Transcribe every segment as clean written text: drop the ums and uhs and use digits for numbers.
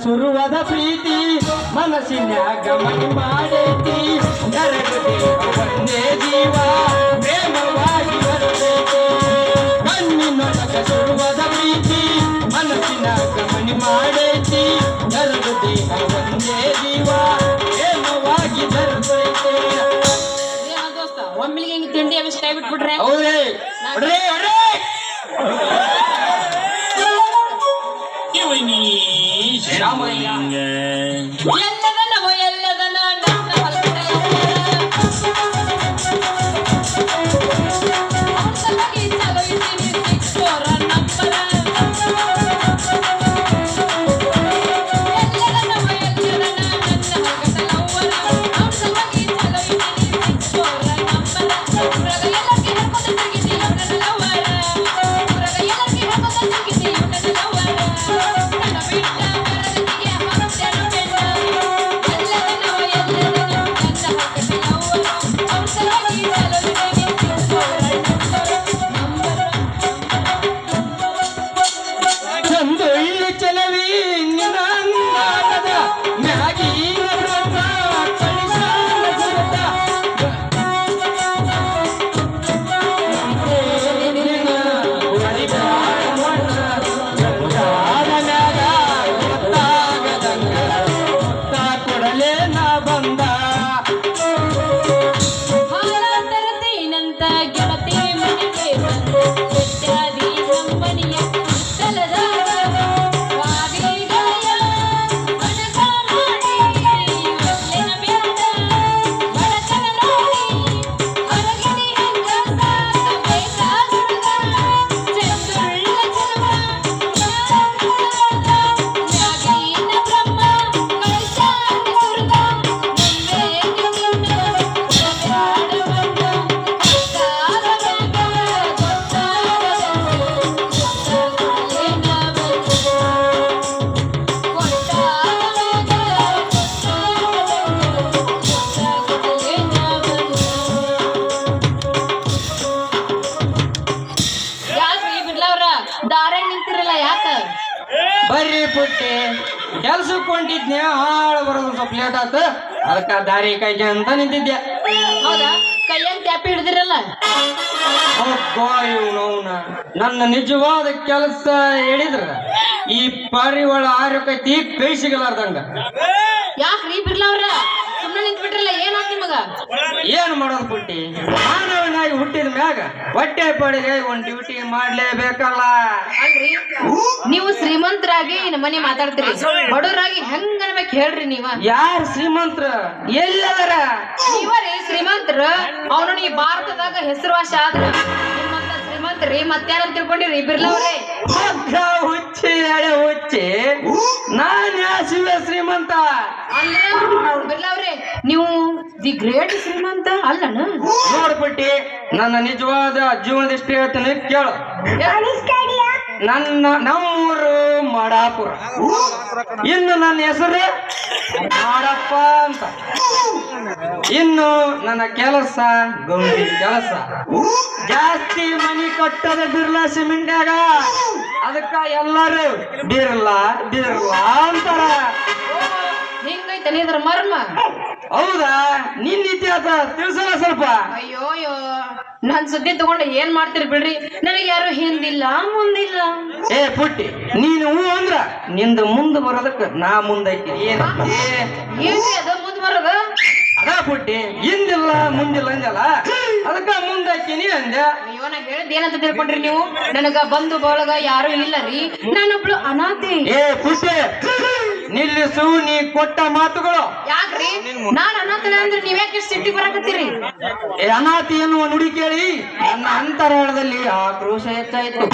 ಶುರುವಾದ ಪ್ರೀತಿ ಮನಸ್ಸಿನ್ಯಾಗ ಮನಿ ಮಾಡೈತಿ ಒಂದೇ ಜೀವ ಪ್ರೇಮವಾಗಿ ಬರಬೇಕು ಕಣ್ಣಿನೊಳಗ ಶುರುವಾದ ಪ್ರೀತಿ ಮನಸ್ಸಿನಾಗ ಮನಿ ಮಾಡೈತಿ ಎರಡು ದೇಹ ಒಂದೇ ಜೀವ ಪ್ರೇಮವಾಗಿ ಬರಬೇಕು ದೋಸ್ತ ಒಮ್ಮಿಗೆ ಹಿಂಗೆ ತಿಂಡಿ ಅವಿಷ್ಟ ಕೈ ಬಿಟ್ಬಿಟ್ರೆ ಹೌದೇ ಬರ್ರಿ ಪುಟ್ಟಿ ಕೆಲ್ಸಕ್ಕೆ ಹೊಂಟಿದ್ನೆ ಹಾಳು ಬರೋದು ಸ್ವಲ್ಪ ಲೇಟ್ ಆತ ಅದಕ್ಕ ದಾರಿ ಕೈಗೆ ಅಂತ ನಿಂತಿದ್ದೆ ಹೌದಾ ಕೈಯಂತ ಟ್ಯಾಪಿ ಹಿಡಿದಿರಲ್ಲ ನನ್ನ ನಿಜವಾದ ಕೆಲಸ ಹೇಳಿದ್ರ ಈ ಪಾರಿವಾಳ ಆರೋಗ್ಯತಿ ಕೈ ಸಿಗಲಾರ್ದಂಗ ಯಾಕ್ರಿ ಬಿರ್ಲವ್ರ ಸುಮ್ಮನೆ ನಿಂತ್ ಬಿಟ್ರಲ್ಲ ಏನಾಗ್ ನಿಮಗ ಏನ್ ಮಾಡೋದು ಪುಟ್ಟಿ ಮಾನವನಾಗಿ ಹುಟ್ಟಿದ ಮ್ಯಾಗ ಹೊಟ್ಟೆ ಪಡೆಗೆ ಒಂದ್ ಡ್ಯೂಟಿ ಮಾಡ್ಲೇಬೇಕಲ್ಲ ಅಲ್ರಿ ನೀವು ಶ್ರೀಮಂತರಾಗಿ ಮನೆ ಮಾತಾಡ್ತೀರಿ ಬಡವರಾಗಿ ಹೆಂಗ ಅನ್ಬೇಕು ಹೇಳ್ರಿ ನೀವ ಯಾರು ಶ್ರೀಮಂತರ ಎಲ್ಲದರ ನೀವರೇ ಶ್ರೀಮಂತರು ಅವನು ಈ ಭಾರತದಾಗ ಹೆಸರುವಾಸಿ ಆದ್ರ ನಿಮ್ಮಂತ ಶ್ರೀಮಂತ ಮಾತಾಡ್ತೀರಿ ಮತ್ತಾರ ತಿಳ್ಕೊಂಡಿರಿ ಬಿರ್ಲವ್ರೆ ಮಗ್ಗ ಹುಚ್ಚಿ ಎಳೆ ಹುಚ್ಚಿ ನಾನ್ ಶಿವ ಶ್ರೀಮಂತ ಅಂದ್ರ ಬಿರ್ಲವ್ರೆ ನೀವು ದಿ ಗ್ರೇಟ್ ಶ್ರೀಮಂತ ಅಲ್ಲನ ನೋಡ್ಬಿಟ್ಟಿ ನನ್ನ ನಿಜವಾದ ಜೀವನದ ಇಷ್ಟ ಹೇಳ್ತೀನಿ ಕೇಳು. ನಮ್ಮೂರು ಮಾಡಾಪುರ, ಇನ್ನು ನನ್ನ ಹೆಸರು ಮಾಡಪ್ಪ ಅಂತ. ಇನ್ನು ನನ್ನ ಕೆಲಸ ಗೌರಿ ಕೆಲಸ. ಜಾಸ್ತಿ ಮನಿ ಕಟ್ಟದ ಬಿರ್ಲಾ ಸಿಮೆಂಟ್ಯಾಗ, ಅದಕ್ಕ ಎಲ್ಲರೂ ಬಿರ್ಲಾ ಬಿರ್ಲಾ ಅಂತಾರ. ಹಿಂಗೈತೆ ಇದ್ರ ಮರ್ಮ. ಹೌದಾ? ನಿನ್ನ ಇತಿಹಾಸ ತಿಳಿಸಲ್ಲ ಸ್ವಲ್ಪ. ಅಯ್ಯೋ ಅಯ್ಯೋ ನಾನ್ ಸುದ್ದಿ ತಗೊಂಡು ಏನ್ ಮಾಡ್ತೀರಿ ಬಿಡ್ರಿ, ನನಗೆ ಯಾರು ಹಿಂದಿಲ್ಲ ಮುಂದಿಲ್ಲ. ಏ ಪುಟ್ಟಿ, ನೀನು ಹೂ ಅಂದ್ರ ನಿಂದ ಮುಂದ್ ಬರೋದಕ್ಕ ನಾ ಮುಂದೈತಿ. ಏನಂತೆ ಏನ್ರಿ ಅದ ಮುಂದ್ ಬರೋದು? ಅದ ಪುಟ್ಟಿ, ಹಿಂದಿಲ್ಲ ಮುಂದಿಲ್ಲ ಅಂದಲ್ಲ, ಅದಕ್ಕ ಮುಂದಾಕಿನಿ ಅಂದೆ. ಅಯ್ಯೋ ನಾ ಹೇಳಿದ್ ಏನಂತ ತಿಳ್ಕೊಂಡ್ರಿ ನೀವು? ನನಗ ಬಂಧು ಬಳಗ ಯಾರು ಇಲ್ಲ ರೀ, ನಾನೊಬ್ಳು ಅನಾಥೆ. ಏ ಪುಟ್ಟಿ ನಿಲ್ಲಿಸು, ನೀ ಕೊಟ್ಟ ಮಾತುಗಳು. ಯಾಕ್ರಿ ನಾನ್ ಅನಾಥನೆ ಅಂದ್ರೆ ನೀವ್ಯಾಕೆ ಸಿಟ್ಟಿ ಬರಾಕತ್ತೀರಿ? ಏ ಅನಾಥಿ ಎನ್ನುವ ನುಡಿ ಕೇಳಿ ನನ್ನ ಅಂತರಾಳದಲ್ಲಿ ಆಕ್ರೋಶ ಹೆಚ್ಚಾಯ್ತು.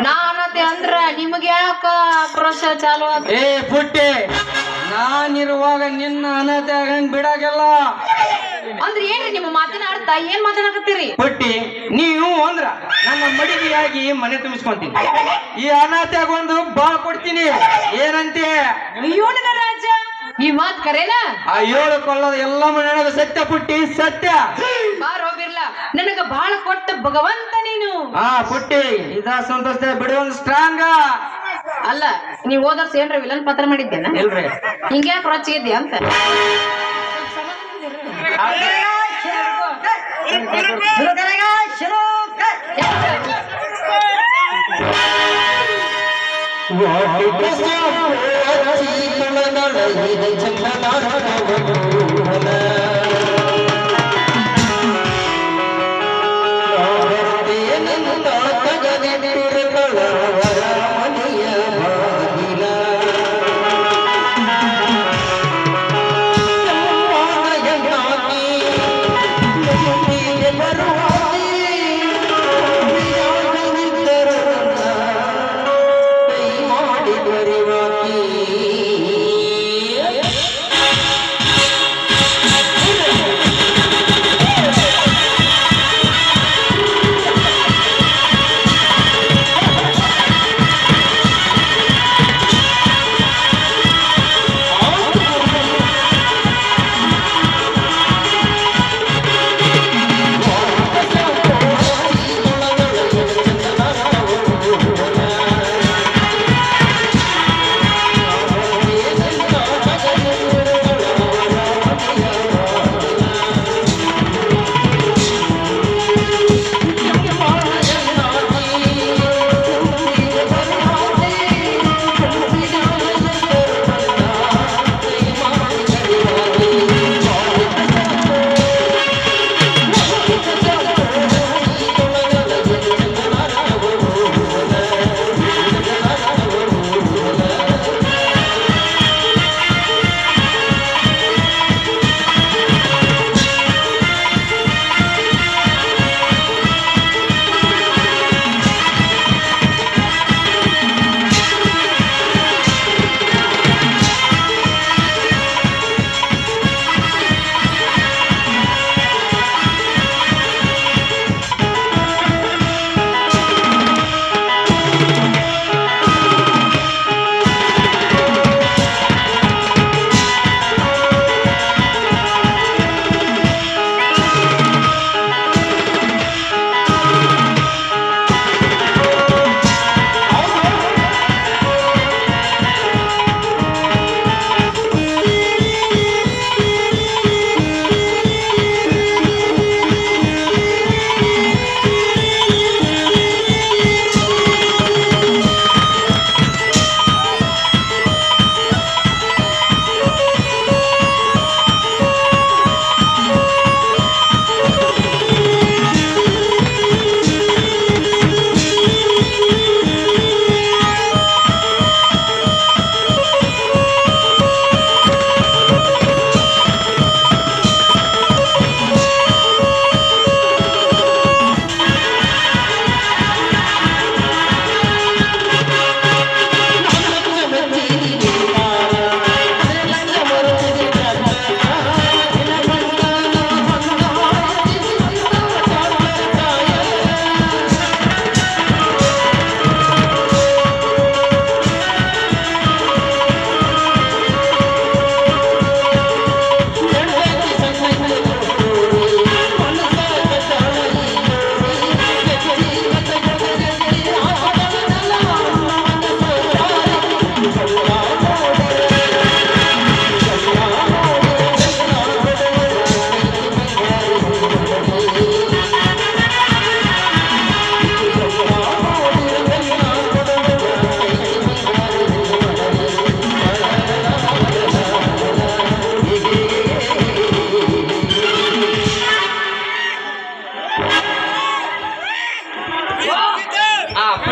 ನಾ ಅನಾಥೆ ಅಂದ್ರ ನಿಮಗೆ ಯಾಕ ಆಕ್ರೋಶ ಚಾಲು ಆತ? ಏ ಪುಟ್ಟಿ, ನಾನಿರುವಾಗ ನಿನ್ನ ಅನಾಥೆ ಆಗಂಗ್ ಬಿಡಾಗಲ್ಲ. ಅಂದ್ರೆ ಏನ್ರಿ ನಿಮ್ಮ ಮಾತಿನ ಅರ್ಥ? ಏನ್ ಮಾತಾಡಕತ್ತೀರಿ? ಪುಟ್ಟಿ ನೀವು ಅಂದ್ರ ನನ್ನ ಮಡಿಗೆಯಾಗಿ ಮನೆ ತುಂಬಿಸ್ಕೊಂತೀನಿ. ಈ ಅನಾಥ್ಯಾಗ ಒಂದು ಬಾಳ್ ಕೊಡ್ತೀನಿ. ಏನಂತೆ? ಅಯ್ಯೋ ನನ್ನ ರಾಜ, ಈ ಮಾತ್ ಕರೇನಾ? ಆ 7 ಕೊಳ್ಳದ ಎಲ್ಲ ಮನೆಯಾಗ ಸತ್ಯ ಪುಟ್ಟಿ, ಸತ್ಯ. ಬಾರೋ ಬಿರ್ಲ, ನನಗ ಬಾಳ ಕೊಟ್ಟ ಭಗವಂತ ನೀನು. ಪುಟ್ಟಿ ಇದ ಸಂತೋಷ ಬಿಡು, ಒಂದು ಸ್ಟ್ರಾಂಗ. ಅಲ್ಲ ನೀವ್ ಹೋದರ್ಸ ಏನ್ರ ವಿಲನ್ ಪಾತ್ರ ಮಾಡಿದ್ದೇನ? ಇಲ್ರಿ, ಹಿಂಗ್ಯಾಕ್ ರೊಚ್ಚಿದ್ಯಾ ಅಂತ.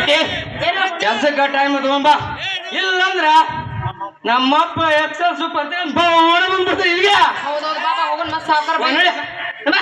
ಪುಟ್ಟಿ ಏನು ಕೆಲ್ಸಕ್ಕ ಟೈಮ್ ತಗೊಂಬ, ಇಲ್ಲಂದ್ರ ನಮ್ಮಪ್ಪ ಎಕ್ಸಲ್ ಸೂಪರ್ ಬಂದ್ಬಿಡ್ತಾರೆ ಈಗ. ಹೌದೌದು ಬಾಬಾ ಹೋಗೋಣ ಮತ್ ಸಾವ್ಕಾರ ಬಾ.